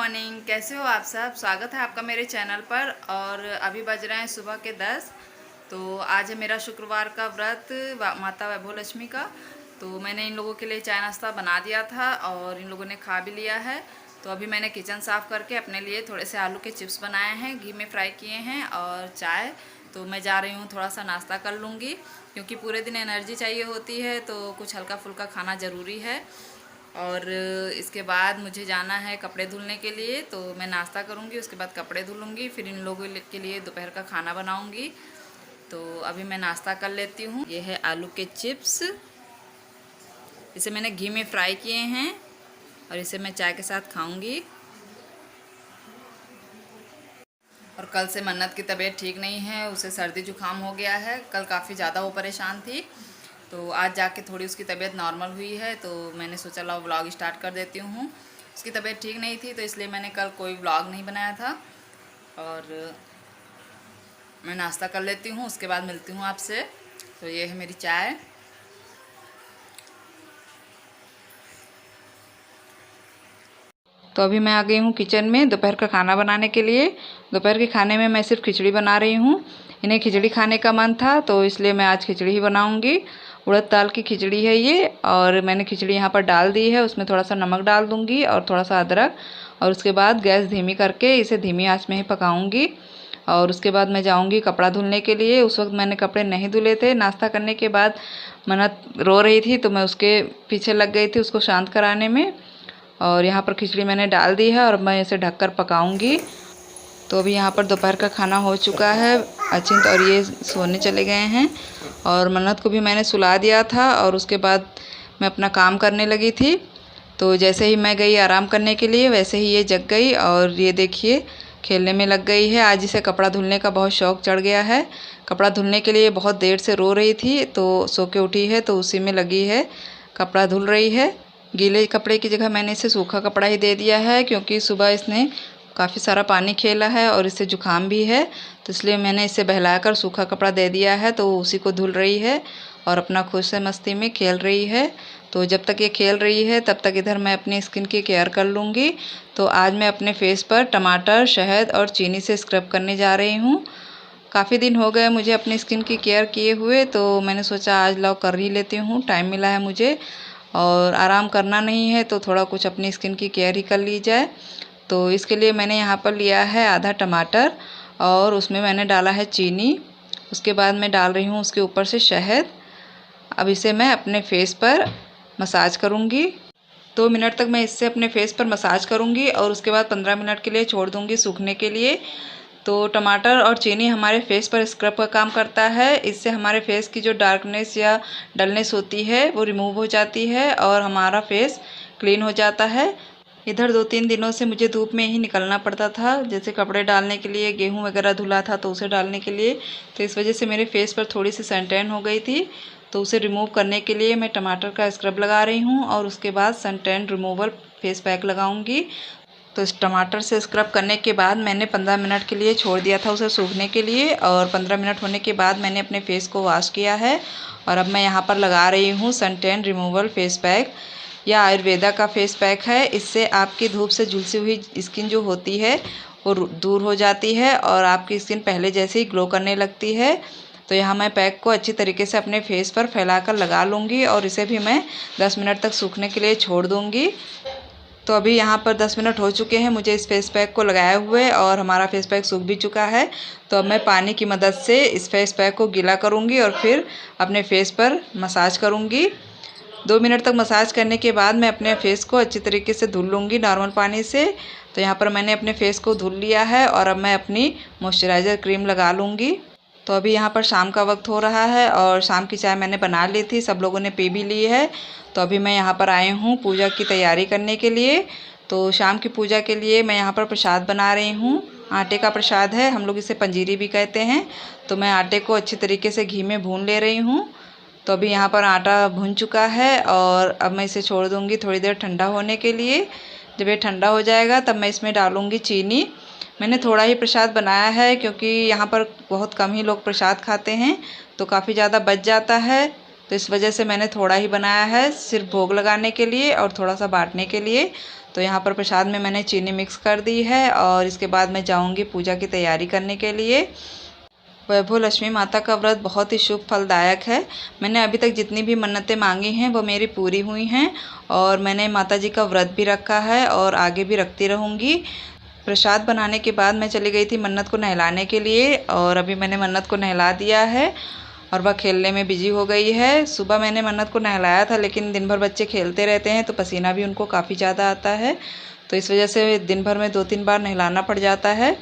Morning, कैसे हो आप सब। स्वागत है आपका मेरे चैनल पर। और अभी बज रहे हैं सुबह के 10। तो आज है मेरा शुक्रवार का व्रत माता वैभव लक्ष्मी का। तो मैंने इन लोगों के लिए चाय नाश्ता बना दिया था और इन लोगों ने खा भी लिया है। तो अभी मैंने किचन साफ़ करके अपने लिए थोड़े से आलू के चिप्स बनाए हैं, घी में फ्राई किए हैं और चाय। तो मैं जा रही हूँ थोड़ा सा नाश्ता कर लूँगी, क्योंकि पूरे दिन एनर्जी चाहिए होती है, तो कुछ हल्का फुल्का खाना ज़रूरी है। और इसके बाद मुझे जाना है कपड़े धुलने के लिए, तो मैं नाश्ता करूँगी, उसके बाद कपड़े धुलूँगी, फिर इन लोगों के लिए दोपहर का खाना बनाऊँगी। तो अभी मैं नाश्ता कर लेती हूँ। ये है आलू के चिप्स, इसे मैंने घी में फ्राई किए हैं और इसे मैं चाय के साथ खाऊँगी। और कल से मन्नत की तबीयत ठीक नहीं है, उसे सर्दी जुकाम हो गया है। कल काफ़ी ज़्यादा वो परेशान थी, तो आज जाके थोड़ी उसकी तबीयत नॉर्मल हुई है। तो मैंने सोचा लाओ व्लॉग स्टार्ट कर देती हूँ। उसकी तबीयत ठीक नहीं थी, तो इसलिए मैंने कल कोई व्लॉग नहीं बनाया था। और मैं नाश्ता कर लेती हूँ, उसके बाद मिलती हूँ आपसे। तो ये है मेरी चाय। तो अभी मैं आ गई हूँ किचन में दोपहर का खाना बनाने के लिए। दोपहर के खाने में मैं सिर्फ खिचड़ी बना रही हूँ। इन्हें खिचड़ी खाने का मन था, तो इसलिए मैं आज खिचड़ी ही बनाऊँगी। उड़द दाल की खिचड़ी है ये, और मैंने खिचड़ी यहाँ पर डाल दी है। उसमें थोड़ा सा नमक डाल दूँगी और थोड़ा सा अदरक, और उसके बाद गैस धीमी करके इसे धीमी आंच में ही पकाऊँगी। और उसके बाद मैं जाऊँगी कपड़ा धुलने के लिए। उस वक्त मैंने कपड़े नहीं धुले थे। नाश्ता करने के बाद मन्नत रो रही थी, तो मैं उसके पीछे लग गई थी उसको शांत कराने में। और यहाँ पर खिचड़ी मैंने डाल दी है और मैं इसे ढककर पकाऊंगी। तो अभी यहाँ पर दोपहर का खाना हो चुका है। अचिंत और ये सोने चले गए हैं, और मन्नत को भी मैंने सुला दिया था। और उसके बाद मैं अपना काम करने लगी थी। तो जैसे ही मैं गई आराम करने के लिए, वैसे ही ये जग गई और ये देखिए खेलने में लग गई है। आज इसे कपड़ा धुलने का बहुत शौक़ चढ़ गया है। कपड़ा धुलने के लिए बहुत देर से रो रही थी, तो सो के उठी है, तो उसी में लगी है, कपड़ा धुल रही है। गीले कपड़े की जगह मैंने इसे सूखा कपड़ा ही दे दिया है, क्योंकि सुबह इसने काफ़ी सारा पानी खेला है और इससे जुकाम भी है। तो इसलिए मैंने इसे बहलाकर सूखा कपड़ा दे दिया है, तो उसी को धुल रही है और अपना खुश से मस्ती में खेल रही है। तो जब तक ये खेल रही है तब तक इधर मैं अपनी स्किन की केयर कर लूँगी। तो आज मैं अपने फेस पर टमाटर, शहद और चीनी से स्क्रब करने जा रही हूँ। काफ़ी दिन हो गए मुझे अपनी स्किन की केयर किए हुए, तो मैंने सोचा आज लाओ कर ही लेती हूँ। टाइम मिला है मुझे और आराम करना नहीं है, तो थोड़ा कुछ अपनी स्किन की केयर ही कर ली जाए। तो इसके लिए मैंने यहाँ पर लिया है आधा टमाटर और उसमें मैंने डाला है चीनी। उसके बाद मैं डाल रही हूँ उसके ऊपर से शहद। अब इसे मैं अपने फेस पर मसाज करूँगी। 2 मिनट तक मैं इससे अपने फेस पर मसाज करूँगी और उसके बाद 15 मिनट के लिए छोड़ दूँगी सूखने के लिए। तो टमाटर और चीनी हमारे फेस पर स्क्रब का काम करता है। इससे हमारे फेस की जो डार्कनेस या डलनेस होती है वो रिमूव हो जाती है और हमारा फेस क्लीन हो जाता है। इधर 2-3 दिनों से मुझे धूप में ही निकलना पड़ता था, जैसे कपड़े डालने के लिए, गेहूँ वगैरह धुला था तो उसे डालने के लिए। तो इस वजह से मेरे फेस पर थोड़ी सी सनटैन हो गई थी। तो उसे रिमूव करने के लिए मैं टमाटर का स्क्रब लगा रही हूँ और उसके बाद सनटैन रिमूवल फेस पैक लगाऊंगी। तो इस टमाटर से स्क्रब करने के बाद मैंने 15 मिनट के लिए छोड़ दिया था उसे सूखने के लिए, और 15 मिनट होने के बाद मैंने अपने फेस को वॉश किया है। और अब मैं यहाँ पर लगा रही हूँ सनटैन रिमूवल फेस पैक। यह आयुर्वेदा का फेस पैक है। इससे आपकी धूप से झुलसी हुई स्किन जो होती है वो दूर हो जाती है और आपकी स्किन पहले जैसे ही ग्लो करने लगती है। तो यहाँ मैं पैक को अच्छी तरीके से अपने फेस पर फैलाकर लगा लूँगी और इसे भी मैं 10 मिनट तक सूखने के लिए छोड़ दूँगी। तो अभी यहाँ पर 10 मिनट हो चुके हैं मुझे इस फेस पैक को लगाए हुए, और हमारा फेस पैक सूख भी चुका है। तो अब मैं पानी की मदद से इस फेस पैक को गीला करूँगी और फिर अपने फेस पर मसाज करूँगी। 2 मिनट तक मसाज करने के बाद मैं अपने फेस को अच्छी तरीके से धुल लूँगी नॉर्मल पानी से। तो यहाँ पर मैंने अपने फेस को धुल लिया है और अब मैं अपनी मॉइस्चराइज़र क्रीम लगा लूँगी। तो अभी यहाँ पर शाम का वक्त हो रहा है और शाम की चाय मैंने बना ली थी, सब लोगों ने पी भी ली है। तो अभी मैं यहाँ पर आई हूँ पूजा की तैयारी करने के लिए। तो शाम की पूजा के लिए मैं यहाँ पर प्रसाद बना रही हूँ। आटे का प्रसाद है, हम लोग इसे पंजीरी भी कहते हैं। तो मैं आटे को अच्छी तरीके से घी में भून ले रही हूँ। तो अभी यहाँ पर आटा भुन चुका है और अब मैं इसे छोड़ दूँगी थोड़ी देर ठंडा होने के लिए। जब ये ठंडा हो जाएगा तब मैं इसमें डालूँगी चीनी। मैंने थोड़ा ही प्रसाद बनाया है, क्योंकि यहाँ पर बहुत कम ही लोग प्रसाद खाते हैं, तो काफ़ी ज़्यादा बच जाता है। तो इस वजह से मैंने थोड़ा ही बनाया है, सिर्फ भोग लगाने के लिए और थोड़ा सा बांटने के लिए। तो यहाँ पर प्रसाद में मैंने चीनी मिक्स कर दी है और इसके बाद मैं जाऊँगी पूजा की तैयारी करने के लिए। वैभव लक्ष्मी माता का व्रत बहुत ही शुभ फलदायक है। मैंने अभी तक जितनी भी मन्नतें मांगी हैं वो मेरी पूरी हुई हैं और मैंने माता जी का व्रत भी रखा है और आगे भी रखती रहूँगी। प्रसाद बनाने के बाद मैं चली गई थी मन्नत को नहलाने के लिए और अभी मैंने मन्नत को नहला दिया है और वह खेलने में बिजी हो गई है। सुबह मैंने मन्नत को नहलाया था लेकिन दिन भर बच्चे खेलते रहते हैं तो पसीना भी उनको काफ़ी ज़्यादा आता है, तो इस वजह से दिन भर में 2-3 बार नहलाना पड़ जाता है।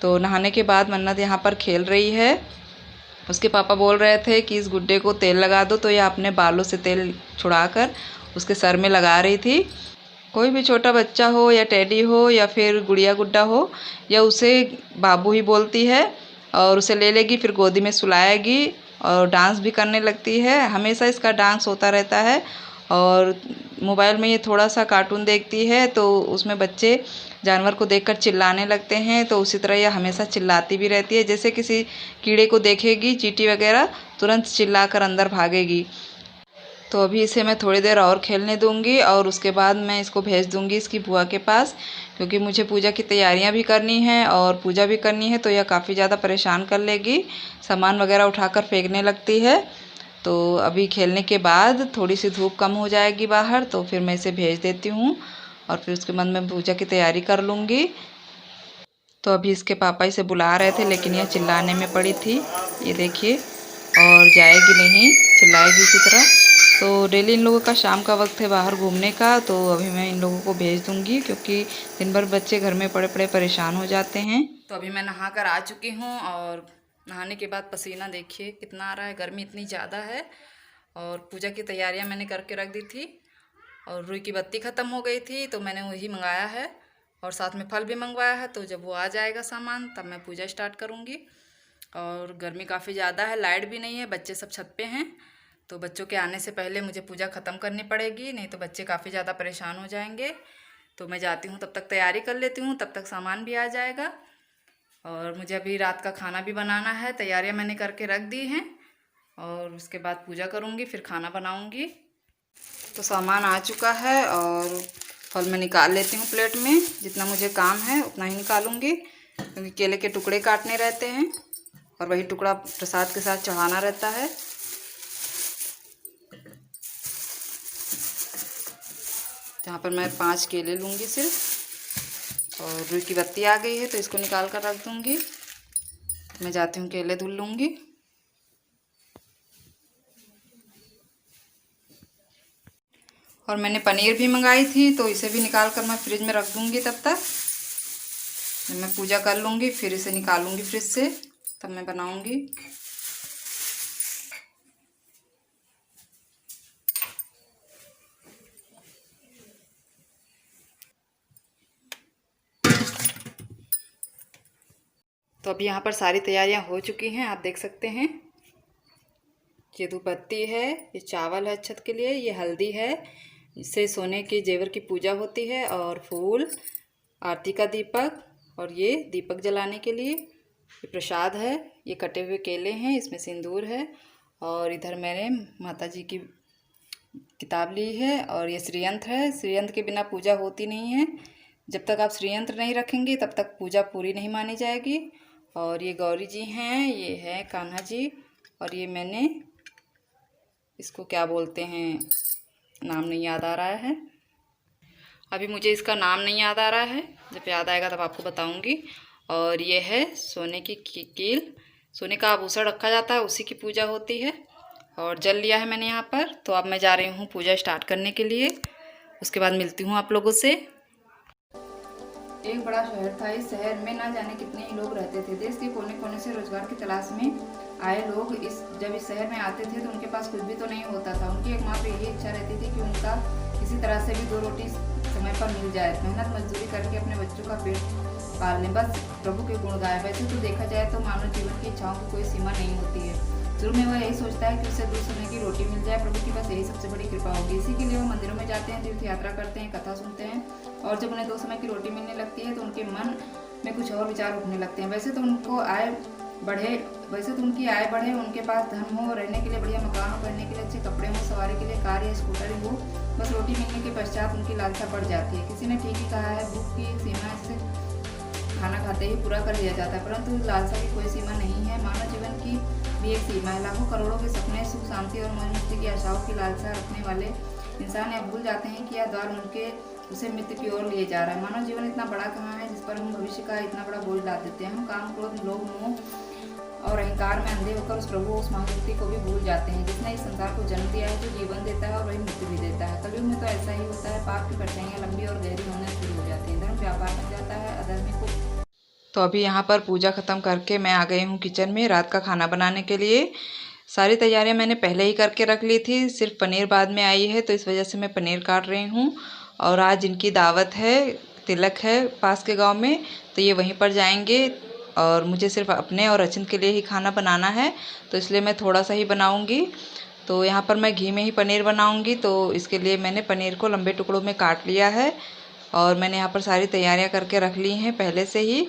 तो नहाने के बाद मन्नत यहाँ पर खेल रही है। उसके पापा बोल रहे थे कि इस गुड्डे को तेल लगा दो, तो यह अपने बालों से तेल छुड़ाकर उसके सर में लगा रही थी। कोई भी छोटा बच्चा हो या टेडी हो या फिर गुड़िया गुड्डा हो, या उसे बाबू ही बोलती है और उसे ले लेगी, फिर गोदी में सुलाएगी और डांस भी करने लगती है। हमेशा इसका डांस होता रहता है और मोबाइल में ये थोड़ा सा कार्टून देखती है तो उसमें बच्चे जानवर को देखकर चिल्लाने लगते हैं, तो उसी तरह यह हमेशा चिल्लाती भी रहती है। जैसे किसी कीड़े को देखेगी, चींटी वगैरह, तुरंत चिल्लाकर अंदर भागेगी। तो अभी इसे मैं थोड़ी देर और खेलने दूंगी और उसके बाद मैं इसको भेज दूंगी इसकी बुआ के पास, क्योंकि मुझे पूजा की तैयारियां भी करनी है और पूजा भी करनी है, तो यह काफ़ी ज़्यादा परेशान कर लेगी, सामान वगैरह उठाकर फेंकने लगती है। तो अभी खेलने के बाद थोड़ी सी धूप कम हो जाएगी बाहर, तो फिर मैं इसे भेज देती हूँ और फिर उसके बाद मैं पूजा की तैयारी कर लूँगी। तो अभी इसके पापा इसे बुला रहे थे लेकिन यह चिल्लाने में पड़ी थी, ये देखिए, और जाएगी नहीं, चिल्लाएगी इसी तरह। तो डेली इन लोगों का शाम का वक्त है बाहर घूमने का, तो अभी मैं इन लोगों को भेज दूँगी क्योंकि दिन भर बच्चे घर में पड़े पड़े परेशान हो जाते हैं। तो अभी मैं नहा कर आ चुकी हूँ और नहाने के बाद पसीना देखिए कितना आ रहा है, गर्मी इतनी ज़्यादा है। और पूजा की तैयारियां मैंने करके रख दी थी और रुई की बत्ती ख़त्म हो गई थी तो मैंने वही मंगाया है और साथ में फल भी मंगवाया है। तो जब वो आ जाएगा सामान तब मैं पूजा स्टार्ट करूँगी। और गर्मी काफ़ी ज़्यादा है, लाइट भी नहीं है, बच्चे सब छत पे हैं, तो बच्चों के आने से पहले मुझे पूजा ख़त्म करनी पड़ेगी, नहीं तो बच्चे काफ़ी ज़्यादा परेशान हो जाएंगे। तो मैं जाती हूँ, तब तक तैयारी कर लेती हूँ, तब तक सामान भी आ जाएगा। और मुझे अभी रात का खाना भी बनाना है, तैयारियां मैंने करके रख दी हैं और उसके बाद पूजा करूँगी, फिर खाना बनाऊँगी। तो सामान आ चुका है और फल मैं निकाल लेती हूँ प्लेट में, जितना मुझे काम है उतना ही निकालूँगी क्योंकि केले के टुकड़े काटने रहते हैं और वही टुकड़ा प्रसाद के साथ चढ़ाना रहता है। यहाँ पर मैं 5 केले लूँगी सिर्फ, और रुई की बत्ती आ गई है तो इसको निकाल कर रख दूँगी। मैं जाती हूँ केले धुल लूँगी। और मैंने पनीर भी मंगाई थी तो इसे भी निकाल कर मैं फ्रिज में रख दूँगी। तब तक मैं पूजा कर लूँगी, फिर इसे निकालूँगी फ्रिज से, तब मैं बनाऊँगी। तो अभी यहाँ पर सारी तैयारियाँ हो चुकी हैं, आप देख सकते हैं। ये धूपबत्ती है, ये चावल है अक्षत के लिए, ये हल्दी है, इससे सोने के जेवर की पूजा होती है, और फूल, आरती का दीपक, और ये दीपक जलाने के लिए, ये प्रसाद है, ये कटे हुए केले हैं, इसमें सिंदूर है, और इधर मैंने माता जी की किताब ली है, और ये श्रीयंत्र है। श्रीयंत्र के बिना पूजा होती नहीं है, जब तक आप श्रीयंत्र नहीं रखेंगे तब तक पूजा पूरी नहीं मानी जाएगी। और ये गौरी जी हैं, ये है कान्हा जी, और ये मैंने इसको क्या बोलते हैं, नाम नहीं याद आ रहा है अभी मुझे, इसका नाम नहीं याद आ रहा है, जब याद आएगा तब आपको बताऊंगी। और ये है सोने की कील, सोने का आभूषण रखा जाता है, उसी की पूजा होती है। और जल लिया है मैंने यहाँ पर। तो अब मैं जा रही हूँ पूजा स्टार्ट करने के लिए, उसके बाद मिलती हूँ आप लोगों से। एक बड़ा शहर था, इस शहर में ना जाने कितने ही लोग रहते थे। देश के कोने कोने से रोजगार की तलाश में आए लोग जब इस शहर में आते थे तो उनके पास कुछ भी तो नहीं होता था। उनकी एकमात्र यही इच्छा रहती थी कि उनका किसी तरह से भी 2 रोटी समय पर मिल जाए, मेहनत मजदूरी करके अपने बच्चों का पेट पाल लें, बस प्रभु के गुण गाए। वैसे तो देखा जाए तो मानव जीवन की इच्छाओं की कोई सीमा नहीं होती है। शुरू में वह यही सोचता है कि उसे 2 समय की रोटी मिल जाए, प्रभु की बस यही सबसे बड़ी कृपा होगी। इसी के लिए वो मंदिरों में जाते हैं, तीर्थ यात्रा करते हैं, कथा सुनते हैं, और जब उन्हें 2 समय की रोटी मिलने लगती है तो उनके मन में कुछ और विचार उठने लगते हैं। वैसे तो उनकी आय बढ़े, उनके पास धन हो, रहने के लिए बढ़िया मकान हो, पहनने के लिए अच्छे कपड़े हो, सवारी के लिए कार या स्कूटर हो, बस रोटी मिलने के पश्चात उनकी लालसा बढ़ जाती है। किसी ने ठीक ही कहा है, भूख की एक सीमा से खाना खाते ही पूरा कर लिया जाता है, परंतु लालसा की कोई सीमा नहीं है। मानव जीवन की भी एक सीमा है। लाखों करोड़ों के सपने, सुख शांति और मौज मस्ती की आशाओं की लालसा रखने वाले इंसान यह भूल जाते हैं कि यह द्वार उनके उसे मृत्यु की ओर लिए जा रहा है। मानव जीवन इतना बड़ा कहाँ है जिस पर हम भविष्य का इतना बड़ा बोझ ला देते हैं। हम काम, क्रोध, लोभ, मोह और अहंकार में अंधे होकर उस प्रभु, उस महाशक्ति को भी भूल जाते हैं जिसने इस संसार को जन्म दिया है, जो जीवन देता है और वही मृत्यु भी देता है। कलयुग में तो ऐसा ही होता है। पाप की परछाइयाँ लंबी और गहरी होने शुरू हो जाती हैं। धर्म व्यापार बन जाता है, अधर्मी को। तो अभी यहाँ पर पूजा ख़त्म करके मैं आ गई हूँ किचन में रात का खाना बनाने के लिए। सारी तैयारियाँ मैंने पहले ही करके रख ली थी, सिर्फ पनीर बाद में आई है तो इस वजह से मैं पनीर काट रही हूँ। और आज इनकी दावत है, तिलक है पास के गांव में, तो ये वहीं पर जाएंगे और मुझे सिर्फ अपने और अचिंत के लिए ही खाना बनाना है, तो इसलिए मैं थोड़ा सा ही बनाऊँगी। तो यहाँ पर मैं घी में ही पनीर बनाऊँगी, तो इसके लिए मैंने पनीर को लंबे टुकड़ों में काट लिया है और मैंने यहाँ पर सारी तैयारियाँ करके रख ली हैं पहले से ही।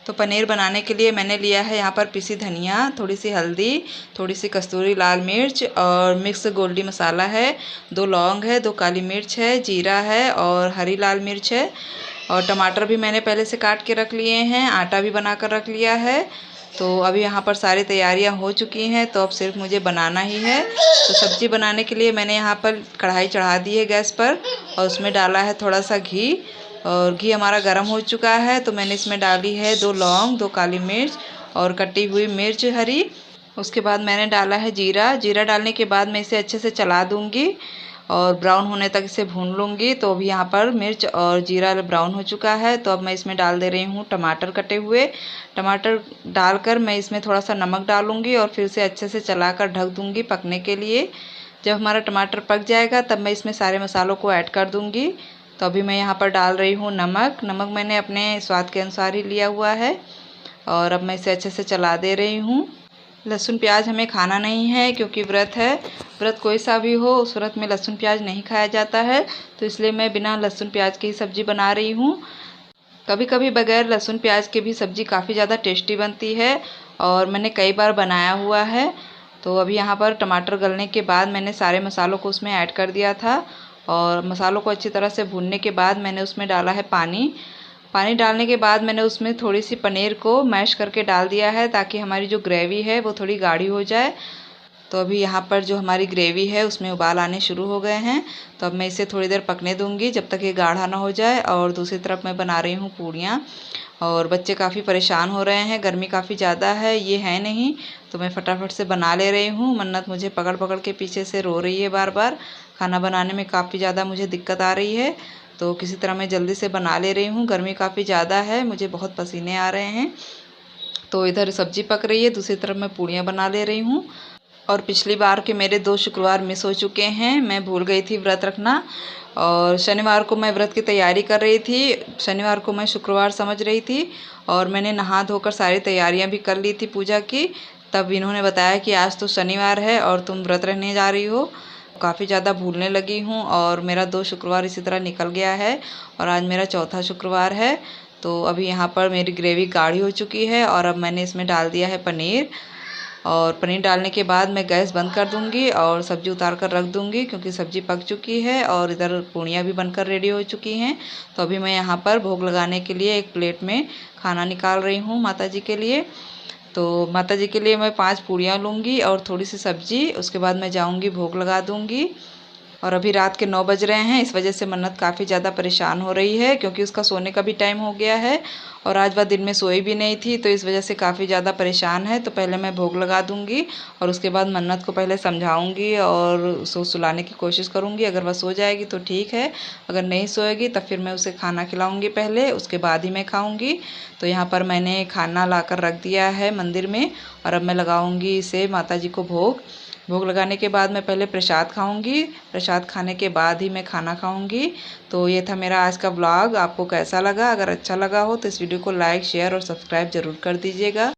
तो पनीर बनाने के लिए मैंने लिया है यहाँ पर पिसी धनिया, थोड़ी सी हल्दी, थोड़ी सी कस्तूरी लाल मिर्च और मिक्स गोल्डी मसाला है, 2 लौंग है, 2 काली मिर्च है, जीरा है और हरी लाल मिर्च है। और टमाटर भी मैंने पहले से काट के रख लिए हैं, आटा भी बना कर रख लिया है। तो अभी यहाँ पर सारी तैयारियाँ हो चुकी हैं, तो अब सिर्फ मुझे बनाना ही है। तो सब्ज़ी बनाने के लिए मैंने यहाँ पर कढ़ाई चढ़ा दी है गैस पर और उसमें डाला है थोड़ा सा घी। और घी हमारा गर्म हो चुका है तो मैंने इसमें डाली है 2 लौंग, 2 काली मिर्च और कटी हुई मिर्च हरी। उसके बाद मैंने डाला है जीरा। जीरा डालने के बाद मैं इसे अच्छे से चला दूंगी और ब्राउन होने तक इसे भून लूँगी। तो अभी यहाँ पर मिर्च और जीरा ब्राउन हो चुका है, तो अब मैं इसमें डाल दे रही हूँ टमाटर कटे हुए। टमाटर डालकर मैं इसमें थोड़ा सा नमक डालूँगी और फिर से अच्छे से चलाकर ढक दूँगी पकने के लिए। जब हमारा टमाटर पक जाएगा तब मैं इसमें सारे मसालों को ऐड कर दूँगी। तो अभी मैं यहाँ पर डाल रही हूँ नमक। नमक मैंने अपने स्वाद के अनुसार ही लिया हुआ है और अब मैं इसे अच्छे से चला दे रही हूँ। लहसुन प्याज हमें खाना नहीं है क्योंकि व्रत है। व्रत कोई सा भी हो, उस व्रत में लहसुन प्याज नहीं खाया जाता है, तो इसलिए मैं बिना लहसुन प्याज की ही सब्ज़ी बना रही हूँ। कभी कभी बगैर लहसुन प्याज के भी सब्ज़ी काफ़ी ज़्यादा टेस्टी बनती है और मैंने कई बार बनाया हुआ है। तो अभी यहाँ पर टमाटर गलने के बाद मैंने सारे मसालों को उसमें ऐड कर दिया था और मसालों को अच्छी तरह से भूनने के बाद मैंने उसमें डाला है पानी। पानी डालने के बाद मैंने उसमें थोड़ी सी पनीर को मैश करके डाल दिया है ताकि हमारी जो ग्रेवी है वो थोड़ी गाढ़ी हो जाए। तो अभी यहाँ पर जो हमारी ग्रेवी है उसमें उबाल आने शुरू हो गए हैं, तो अब मैं इसे थोड़ी देर पकने दूँगी जब तक ये गाढ़ा ना हो जाए। और दूसरी तरफ मैं बना रही हूँ पूड़ियाँ और बच्चे काफ़ी परेशान हो रहे हैं, गर्मी काफ़ी ज़्यादा है, ये है नहीं, तो मैं फटाफट से बना ले रही हूँ। मन्नत मुझे पकड़ पकड़ के पीछे से रो रही है बार बार। खाना बनाने में काफ़ी ज़्यादा मुझे दिक्कत आ रही है, तो किसी तरह मैं जल्दी से बना ले रही हूँ। गर्मी काफ़ी ज़्यादा है, मुझे बहुत पसीने आ रहे हैं। तो इधर सब्जी पक रही है, दूसरी तरफ मैं पूड़ियाँ बना ले रही हूँ। और पिछली बार के मेरे 2 शुक्रवार मिस हो चुके हैं, मैं भूल गई थी व्रत रखना। और शनिवार को मैं व्रत की तैयारी कर रही थी, शनिवार को मैं शुक्रवार समझ रही थी और मैंने नहा धोकर सारी तैयारियां भी कर ली थी पूजा की। तब इन्होंने बताया कि आज तो शनिवार है और तुम व्रत रहने जा रही हो। काफ़ी ज़्यादा भूलने लगी हूँ और मेरा 2 शुक्रवार इसी तरह निकल गया है और आज मेरा चौथा शुक्रवार है। तो अभी यहाँ पर मेरी ग्रेवी गाढ़ी हो चुकी है और अब मैंने इसमें डाल दिया है पनीर। और पनीर डालने के बाद मैं गैस बंद कर दूंगी और सब्ज़ी उतार कर रख दूंगी क्योंकि सब्ज़ी पक चुकी है और इधर पूड़ियाँ भी बनकर रेडी हो चुकी हैं। तो अभी मैं यहाँ पर भोग लगाने के लिए एक प्लेट में खाना निकाल रही हूँ माता जी के लिए। तो माता जी के लिए मैं 5 पूड़ियाँ लूँगी और थोड़ी सी सब्ज़ी, उसके बाद मैं जाऊँगी भोग लगा दूँगी। और अभी रात के 9 बज रहे हैं, इस वजह से मन्नत काफ़ी ज़्यादा परेशान हो रही है क्योंकि उसका सोने का भी टाइम हो गया है और आज वह दिन में सोई भी नहीं थी, तो इस वजह से काफ़ी ज़्यादा परेशान है। तो पहले मैं भोग लगा दूंगी और उसके बाद मन्नत को पहले समझाऊंगी और उसको सुलाने की कोशिश करूंगी। अगर वह सो जाएगी तो ठीक है, अगर नहीं सोएगी तब फिर मैं उसे खाना खिलाऊँगी पहले, उसके बाद ही मैं खाऊँगी। तो यहाँ पर मैंने खाना ला कर रख दिया है मंदिर में और अब मैं लगाऊँगी इसे माता जी को भोग। भोग लगाने के बाद मैं पहले प्रसाद खाऊंगी, प्रसाद खाने के बाद ही मैं खाना खाऊंगी। तो ये था मेरा आज का व्लॉग। आपको कैसा लगा? अगर अच्छा लगा हो तो इस वीडियो को लाइक, शेयर और सब्सक्राइब ज़रूर कर दीजिएगा।